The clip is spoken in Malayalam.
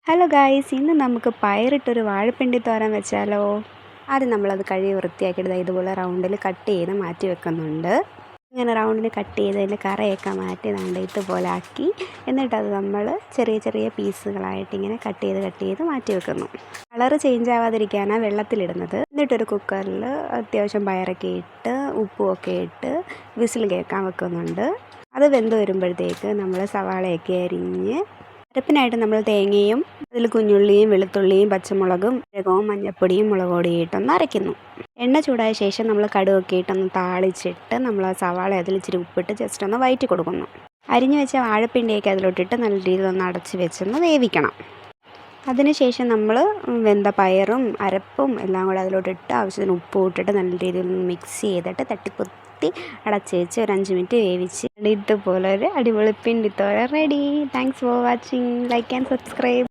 ഹലോ ഗായ്സ്, ഇന്ന് നമുക്ക് പയറിട്ടൊരു വാഴപ്പിണ്ടി തോരൻ വെച്ചാലോ. ആദ്യം നമ്മളത് കഴുകി വൃത്തിയാക്കിയിട്ട് ഇതുപോലെ റൗണ്ടിൽ കട്ട് ചെയ്ത് മാറ്റി വെക്കുന്നുണ്ട്. ഇങ്ങനെ റൗണ്ടിൽ കട്ട് ചെയ്ത് അതിൻ്റെ കറയൊക്കെ മാറ്റി ഇതുപോലെ ആക്കി, എന്നിട്ടത് നമ്മൾ ചെറിയ ചെറിയ പീസുകളായിട്ട് ഇങ്ങനെ കട്ട് ചെയ്ത് മാറ്റി വെക്കുന്നു. കളറ് ചേഞ്ച് ആവാതിരിക്കാനാണ് വെള്ളത്തിലിടുന്നത്. എന്നിട്ടൊരു കുക്കറിൽ അത്യാവശ്യം പയറൊക്കെ ഇട്ട് ഉപ്പുമൊക്കെ ഇട്ട് വിസിൽ കേൾക്കാൻ വെക്കുന്നുണ്ട്. അത് വെന്ത് വരുമ്പോഴത്തേക്ക് നമ്മൾ സവാളയൊക്കെ അരിഞ്ഞ്, അരപ്പിനായിട്ട് നമ്മൾ തേങ്ങയും അതിൽ കുഞ്ഞുള്ളിയും വെളുത്തുള്ളിയും പച്ചമുളകും ജീരകവും മഞ്ഞൾപ്പൊടിയും മുളക് പൊടിയും ഇട്ടൊന്ന് അരയ്ക്കുന്നു. എണ്ണ ചൂടായ ശേഷം നമ്മൾ കടുകൊക്കെ ഇട്ടൊന്ന് താളിച്ചിട്ട് നമ്മൾ ആ സവാള അതിൽ ഇച്ചിരി ഉപ്പിട്ട് ജസ്റ്റ് ഒന്ന് വഴറ്റി കൊടുക്കുന്നു. അരിഞ്ഞു വെച്ച വാഴപ്പിണ്ടിയൊക്കെ അതിലോട്ടിട്ട് നല്ല രീതിയിൽ ഒന്ന് അടച്ച് വെച്ചൊന്ന് വേവിക്കണം. അതിനുശേഷം നമ്മൾ വെന്ത പയറും അരപ്പും എല്ലാം കൂടെ അതിലോട്ടിട്ട് ആവശ്യത്തിന് ഉപ്പും ഇട്ടിട്ട് നല്ല രീതിയിൽ ഒന്ന് മിക്സ് ചെയ്തിട്ട് തട്ടിപ്പൊത്തി അടച്ച് വെച്ച് ഒരു 5 മിനിറ്റ് വേവിച്ച് ഇതുപോലെ ഒരു അടിപൊളി പിണ്ടിത്തോരൻ ready. Thanks for watching. Like and subscribe.